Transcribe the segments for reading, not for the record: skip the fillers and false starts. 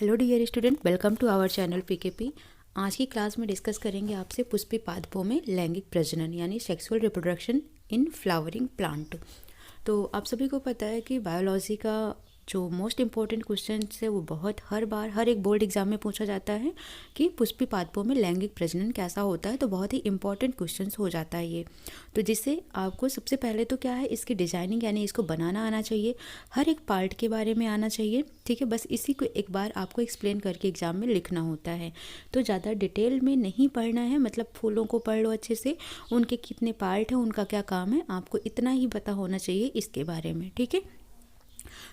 Hello dear student, welcome to our channel PKP. आज की class में डिस्कस करेंगे आपसे पुष्पी पादपों में लैंगिक प्रजनन यानी sexual reproduction in flowering plant. तो आप सभी को पता है कि बायोलॉजी का जो मोस्ट इम्पॉर्टेंट क्वेश्चन है वो बहुत हर एक बोर्ड एग्जाम में पूछा जाता है कि पुष्पी पादपों में लैंगिक प्रजनन कैसा होता है। तो बहुत ही इंपॉर्टेंट क्वेश्चन हो जाता है ये। तो जिससे आपको सबसे पहले तो क्या है, इसकी डिजाइनिंग यानी इसको बनाना आना चाहिए, हर एक पार्ट के बारे में आना चाहिए। ठीक है, बस इसी को एक बार आपको एक्सप्लेन करके एग्जाम में लिखना होता है। तो ज़्यादा डिटेल में नहीं पढ़ना है, मतलब फूलों को पढ़ लो अच्छे से, उनके कितने पार्ट हैं, उनका क्या काम है, आपको इतना ही पता होना चाहिए इसके बारे में। ठीक है,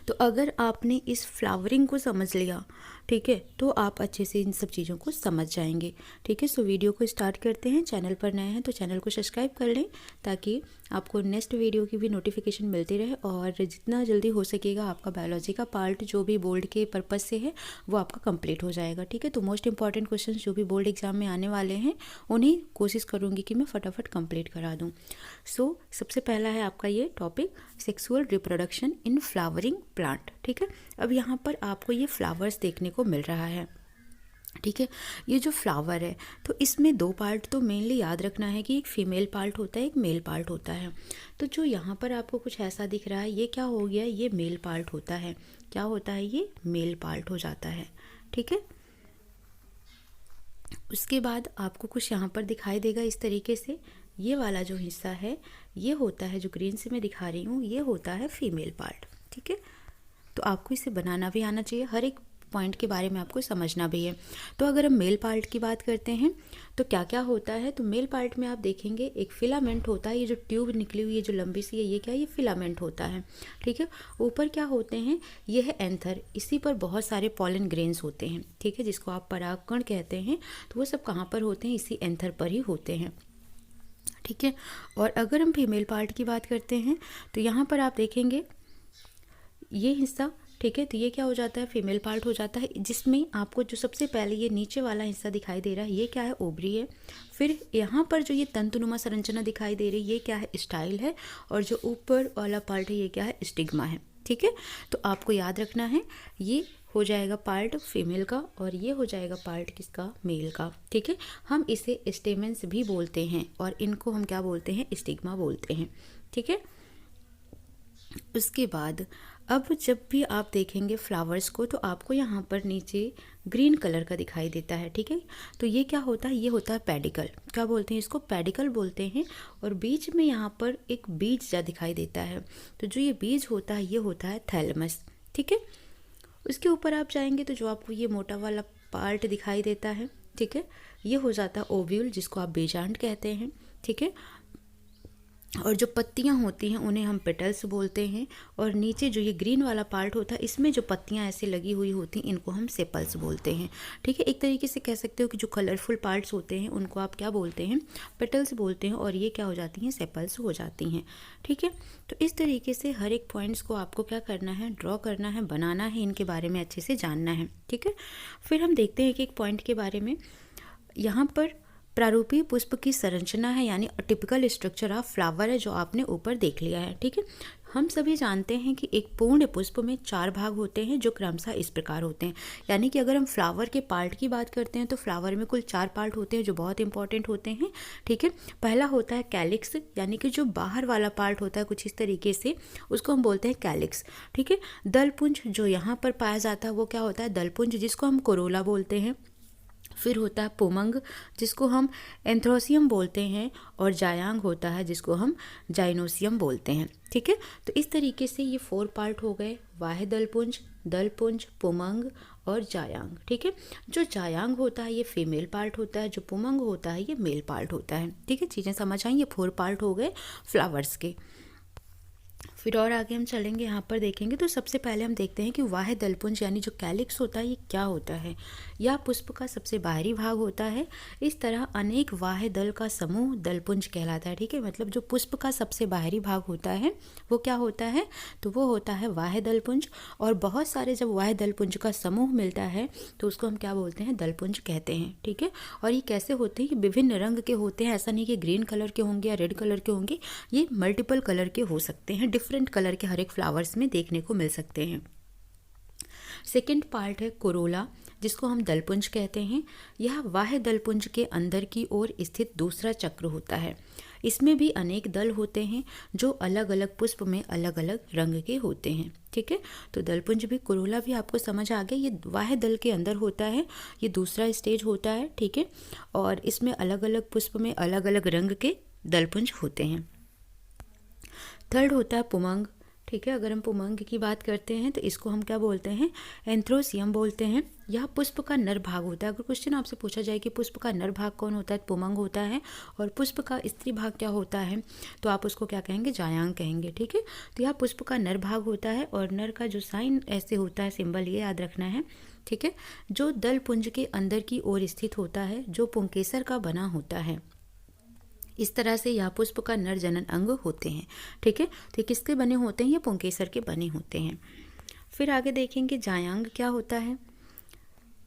तो अगर आपने इस फ्लावरिंग को समझ लिया, ठीक है, तो आप अच्छे से इन सब चीज़ों को समझ जाएंगे। ठीक है, सो वीडियो को स्टार्ट करते हैं। चैनल पर नए हैं तो चैनल को सब्सक्राइब कर लें ताकि आपको नेक्स्ट वीडियो की भी नोटिफिकेशन मिलती रहे, और जितना जल्दी हो सकेगा आपका बायोलॉजी का पार्ट जो भी बोर्ड के पर्पज़ से है वो आपका कंप्लीट हो जाएगा। ठीक है, तो मोस्ट इंपॉर्टेंट क्वेश्चन जो भी बोर्ड एग्जाम में आने वाले हैं उन्हें कोशिश करूँगी कि मैं फटाफट कंप्लीट करा दूँ। सो सबसे पहला है आपका ये topic, sexual reproduction in flowering plant. ठीक है, अब यहाँ पर आपको ये फ्लावर्स देखने को मिल रहा है। ठीक है, ये जो फ्लावर है तो इसमें दो पार्ट तो मेनली याद रखना है कि एक फीमेल पार्ट होता है, एक मेल पार्ट होता है। तो जो यहाँ पर आपको कुछ ऐसा दिख रहा है, ये क्या हो गया, ये मेल पार्ट होता है। क्या होता है, ये मेल पार्ट हो जाता है। ठीक है, उसके बाद आपको कुछ यहाँ पर दिखाई देगा इस तरीके से, ये वाला जो हिस्सा है ये होता है, जो ग्रीन से मैं दिखा रही हूँ, ये होता है फीमेल पार्ट। ठीक है, तो आपको इसे बनाना भी आना चाहिए, हर एक पॉइंट के बारे में आपको समझना भी है। तो अगर हम मेल पार्ट की बात करते हैं तो क्या क्या होता है, तो मेल पार्ट में आप देखेंगे एक फिलामेंट होता है, ये जो ट्यूब निकली हुई है जो लंबी सी है, ये क्या है, ये फिलामेंट होता है। ठीक है, ऊपर क्या होते हैं, ये है एंथर, इसी पर बहुत सारे पॉलन ग्रेन्स होते हैं। ठीक है, जिसको आप परागकण कहते हैं, तो वो सब कहाँ पर होते हैं, इसी एंथर पर ही होते हैं। ठीक है, और अगर हम फीमेल पार्ट की बात करते हैं तो यहाँ पर आप देखेंगे ये हिस्सा, ठीक है, तो ये क्या हो जाता है, फीमेल पार्ट हो जाता है, जिसमें आपको जो सबसे पहले ये नीचे वाला हिस्सा दिखाई दे रहा है, ये क्या है, ओवरी है। फिर यहाँ पर जो ये तंतुनुमा संरचना दिखाई दे रही है, ये क्या है, स्टाइल है, और जो ऊपर वाला पार्ट है ये क्या है, स्टिग्मा है। ठीक है, तो आपको याद रखना है, ये हो जाएगा पार्ट फीमेल का और ये हो जाएगा पार्ट किसका, मेल का। ठीक है, हम इसे स्टेमेंस भी बोलते हैं और इनको हम क्या बोलते हैं, स्टिग्मा बोलते हैं। ठीक है, उसके बाद अब जब भी आप देखेंगे फ्लावर्स को तो आपको यहाँ पर नीचे ग्रीन कलर का दिखाई देता है। ठीक है, तो ये क्या होता है, ये होता है पेडिकल। क्या बोलते हैं इसको, पेडिकल बोलते हैं। और बीच में यहाँ पर एक बीज जा दिखाई देता है, तो जो ये बीज होता है ये होता है थैलेमस। ठीक है, उसके ऊपर आप जाएंगे तो जो आपको ये मोटा वाला पार्ट दिखाई देता है, ठीक है, ये हो जाता है ओव्यूल, जिसको आप बीजांड कहते हैं। ठीक है, और जो पत्तियां होती हैं उन्हें हम पेटल्स बोलते हैं, और नीचे जो ये ग्रीन वाला पार्ट होता है इसमें जो पत्तियां ऐसे लगी हुई होती हैं इनको हम सेपल्स बोलते हैं। ठीक है, एक तरीके से कह सकते हो कि जो कलरफुल पार्ट्स होते हैं उनको आप क्या बोलते हैं, पेटल्स बोलते हैं, और ये क्या हो जाती हैं, सेपल्स हो जाती हैं। ठीक है, तो इस तरीके से हर एक पॉइंट्स को आपको क्या करना है, ड्रॉ करना है, बनाना है, इनके बारे में अच्छे से जानना है। ठीक है, फिर हम देखते हैं एक पॉइंट के बारे में। यहाँ पर प्रारूपीय पुष्प की संरचना है, यानी टिपिकल स्ट्रक्चर ऑफ फ्लावर है, जो आपने ऊपर देख लिया है। ठीक है, हम सभी जानते हैं कि एक पूर्ण पुष्प में 4 भाग होते हैं जो क्रमशः इस प्रकार होते हैं। यानी कि अगर हम फ्लावर के पार्ट की बात करते हैं तो फ्लावर में कुल 4 पार्ट होते हैं जो बहुत इंपॉर्टेंट होते हैं। ठीक है, पहला होता है कैलिक्स, यानी कि जो बाहर वाला पार्ट होता है कुछ इस तरीके से, उसको हम बोलते हैं कैलिक्स। ठीक है, दलपुंज जो यहाँ पर पाया जाता है वो क्या होता है, दलपुंज, जिसको हम कोरोला बोलते हैं। फिर होता है पुमंग, जिसको हम एंथ्रोसियम बोलते हैं, और जायांग होता है जिसको हम जाइनोसियम बोलते हैं। ठीक है, तो इस तरीके से ये 4 पार्ट हो गए, वाह्य दलपुंज, पुमंग और जायांग। ठीक है, जो जायांग होता है ये फीमेल पार्ट होता है, जो पुमंग होता है ये मेल पार्ट होता है। ठीक है, चीज़ें समझ आई, ये 4 पार्ट हो गए फ्लावर्स के। फिर और आगे हम चलेंगे, यहाँ पर देखेंगे तो सबसे पहले हम देखते हैं कि वाह्य दलपुंज यानी जो कैलिक्स होता है ये क्या होता है। यह पुष्प का सबसे बाहरी भाग होता है। इस तरह अनेक वाह्य दल का समूह दलपुंज कहलाता है। ठीक है, मतलब जो पुष्प का सबसे बाहरी भाग होता है वो क्या होता है, तो वो होता है वाह्य दलपुंज। और बहुत सारे जब वाह्य दलपुंज का समूह मिलता है तो उसको हम क्या बोलते हैं, दलपुंज कहते हैं। ठीक है, और ये कैसे होते हैं कि विभिन्न रंग के होते हैं, ऐसा नहीं कि ग्रीन कलर के होंगे या रेड कलर के होंगे, ये मल्टीपल कलर के हो सकते हैं, डिफरेंट कलर के हर एक फ्लावर्स में देखने को मिल सकते हैं। सेकंड पार्ट है कोरोला, जिसको हम दलपुंज कहते हैं। यह बाह्य दलपुंज के अंदर की ओर स्थित दूसरा चक्र होता है। इसमें भी अनेक दल होते हैं जो अलग अलग पुष्प में अलग अलग रंग के होते हैं। ठीक है, तो दलपुंज भी, कोरोला भी आपको समझ आ गया। ये बाह्य दल के अंदर होता है, ये दूसरा स्टेज होता है। ठीक है, और इसमें अलग अलग पुष्प में अलग अलग रंग के दलपुंज होते हैं। थर्ड होता है पुमंग। ठीक है, अगर हम पुमंग की बात करते हैं तो इसको हम क्या बोलते हैं, एंथ्रोसियम बोलते हैं। यह पुष्प का नर भाग होता है। अगर क्वेश्चन आपसे पूछा जाए कि पुष्प का नर भाग कौन होता है, पुमंग होता है। और पुष्प का स्त्री भाग क्या होता है, तो आप उसको क्या कहेंगे, जायांग कहेंगे। ठीक है, तो यह पुष्प का नर भाग होता है और नर का जो साइन ऐसे होता है, सिंबल, ये याद रखना है। ठीक है, जो दल पुंज के अंदर की ओर स्थित होता है, जो पुंकेसर का बना होता है। इस तरह से यह पुष्प का नर जनन अंग होते हैं। ठीक है, तो किसके बने होते हैं, ये पुंकेसर के बने होते हैं। फिर आगे देखेंगे जायांग क्या होता है।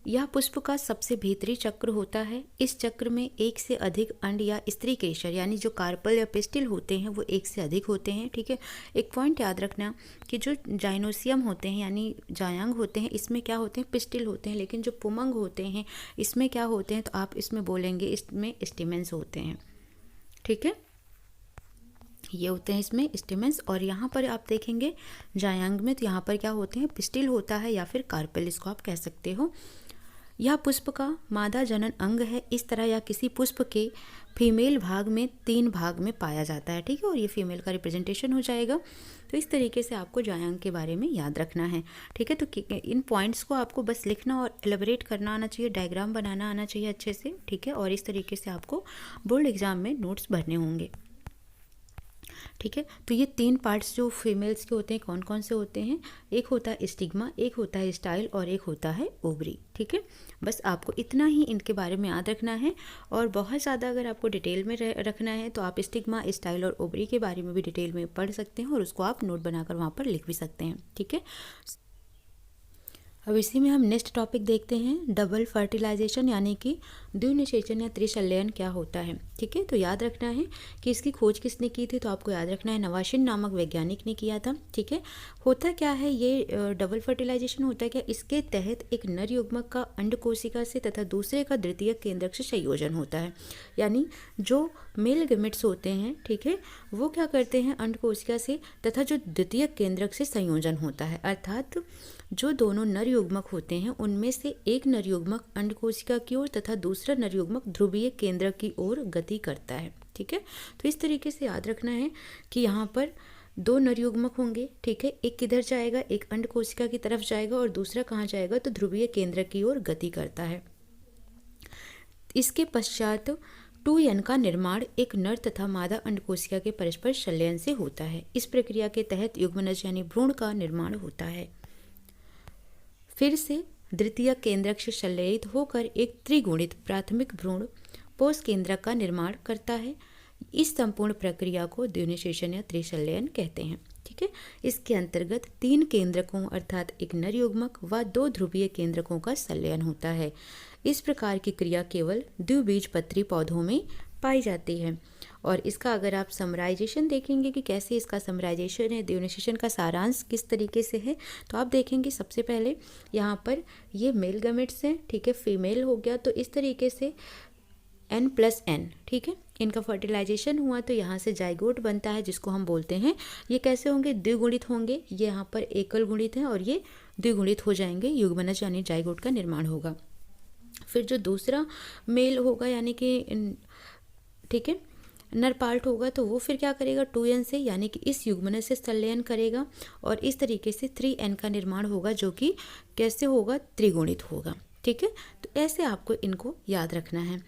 यह पुष्प का सबसे भीतरी चक्र होता है। इस चक्र में एक से अधिक अंड या स्त्री केशर यानी जो कार्पल या पिस्टिल होते हैं वो एक से अधिक होते हैं। ठीक है, एक पॉइंट याद रखना कि जो जाइनोसियम होते हैं यानी जायांग होते हैं, इसमें क्या होते हैं, पिस्टिल होते हैं। लेकिन जो पुमंग होते हैं इसमें क्या होते हैं, तो आप इसमें बोलेंगे इसमें स्टिमेंस होते हैं। ठीक है, ये होते हैं इसमें स्टिमेंस। और यहाँ पर आप देखेंगे जायांग में, तो यहाँ पर क्या होते हैं, पिस्टिल होता है या फिर कार्पेल, इसको आप कह सकते हो। यह पुष्प का मादा जनन अंग है। इस तरह यह किसी पुष्प के फीमेल भाग में 3 भाग में पाया जाता है। ठीक है, और ये फीमेल का रिप्रेजेंटेशन हो जाएगा। तो इस तरीके से आपको जायांग के बारे में याद रखना है। ठीक है, तो इन पॉइंट्स को आपको बस लिखना और एलेबोरेट करना आना चाहिए, डायग्राम बनाना आना चाहिए अच्छे से। ठीक है, और इस तरीके से आपको बोर्ड एग्जाम में नोट्स भरने होंगे। ठीक है, तो ये 3 पार्ट्स जो फीमेल्स के होते हैं कौन कौन से होते हैं, एक होता है स्टिग्मा, एक होता है स्टाइल और एक होता है ओवरी। ठीक है, बस आपको इतना ही इनके बारे में याद रखना है। और बहुत ज़्यादा अगर आपको डिटेल में रखना है तो आप स्टिग्मा, स्टाइल और ओवरी के बारे में भी डिटेल में पढ़ सकते हैं और उसको आप नोट बनाकर वहाँ पर लिख भी सकते हैं। ठीक है, अब इसी में हम नेक्स्ट टॉपिक देखते हैं, डबल फर्टिलाइजेशन यानी कि द्विनिषेचन या त्रिशल्यन क्या होता है। ठीक है, तो याद रखना है कि इसकी खोज किसने की थी, तो आपको याद रखना है नवाशिन नामक वैज्ञानिक ने किया था। ठीक है, होता क्या है ये डबल फर्टिलाइजेशन होता है क्या, इसके तहत एक नर युग्मक का अंड कोशिका से तथा दूसरे का द्वितीयक केंद्रक से संयोजन होता है। यानी जो मेल गैमेट्स होते हैं, ठीक है, वो क्या करते हैं, अंड कोशिका से तथा जो द्वितीयक केंद्रक से संयोजन होता है, अर्थात जो दोनों नर युग्मक होते हैं उनमें से एक नर युग्मक अंड कोशिका की ओर तथा दूसरा नर युग्मक ध्रुवीय केंद्रक की ओर गति करता है। ठीक है, तो इस तरीके से याद रखना है कि यहाँ पर 2 नर युग्मक होंगे। ठीक है, एक किधर जाएगा, एक अंड कोशिका की तरफ जाएगा और दूसरा कहाँ जाएगा, तो ध्रुवीय केंद्रक की ओर गति करता है। इसके पश्चात 2n का निर्माण एक नर तथा मादा अंड कोशिका के परस्पर संलयन से होता है। इस प्रक्रिया के तहत युग्मनज यानी भ्रूण का निर्माण होता है। फिर से द्वितीयक केंद्रक से संलयित होकर एक त्रिगुणित प्राथमिक भ्रूण पोष केंद्रक का निर्माण करता है। इस संपूर्ण प्रक्रिया को द्विनिषेचन या त्रिशल्यन कहते हैं। ठीक है, इसके अंतर्गत 3 केंद्रकों अर्थात एक नर युग्मक व 2 ध्रुवीय केंद्रकों का संलयन होता है। इस प्रकार की क्रिया केवल द्विबीजपत्री पौधों में पाई जाती है। और इसका अगर आप समराइजेशन देखेंगे कि कैसे इसका समराइजेशन है, द्विनिषेचन का सारांश किस तरीके से है, तो आप देखेंगे सबसे पहले यहाँ पर ये मेल गैमेट्स हैं। ठीक है, फीमेल हो गया, तो इस तरीके से n+n, ठीक है, इनका फर्टिलाइजेशन हुआ तो यहाँ से जाइगोट बनता है जिसको हम बोलते हैं, ये कैसे होंगे, द्विगुणित होंगे। ये यहाँ पर एकल गुणित है और ये द्विगुणित हो जाएंगे, युग्मनज यानी जाइगोट का निर्माण होगा। फिर जो दूसरा मेल होगा यानी कि ठीक है नर पार्ट होगा, तो वो फिर क्या करेगा, 2n से यानी कि इस युग्मनज से संलयन करेगा और इस तरीके से 3n का निर्माण होगा जो कि कैसे होगा, त्रिगुणित होगा। ठीक है, तो ऐसे आपको इनको याद रखना है।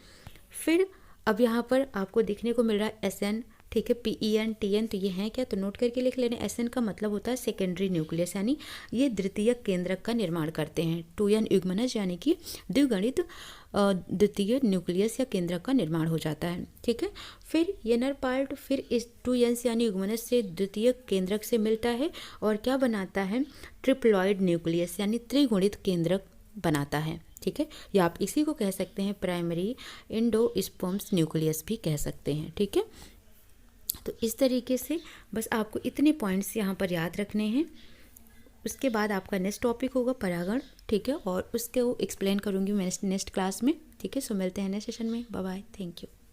फिर अब यहाँ पर आपको देखने को मिल रहा है SN, ठीक है, PEN, TN, तो ये हैं क्या, तो नोट करके लिख लेने। SN का मतलब होता है सेकेंडरी न्यूक्लियस, यानी ये द्वितीयक केंद्रक का निर्माण करते हैं। 2n युग्मनज यानी कि द्विगुणित द्वितीय न्यूक्लियस या केंद्रक का निर्माण हो जाता है। ठीक है, फिर ये नर पार्ट फिर इस 2n यानी युग्मनज से द्वितीय केंद्रक से मिलता है और क्या बनाता है, ट्रिप्लॉइड न्यूक्लियस यानी त्रिगुणित केंद्रक बनाता है। ठीक है, या आप इसी को कह सकते हैं प्राइमरी एंडोस्पर्म्स न्यूक्लियस भी कह सकते हैं। ठीक है, तो इस तरीके से बस आपको इतने पॉइंट्स यहाँ पर याद रखने हैं। उसके बाद आपका नेक्स्ट टॉपिक होगा परागण, ठीक है, और उसके वो एक्सप्लेन करूँगी मैं नेक्स्ट क्लास में, ठीक है। सो मिलते हैं नेक्स्ट सेशन में, बाय बाय, थैंक यू।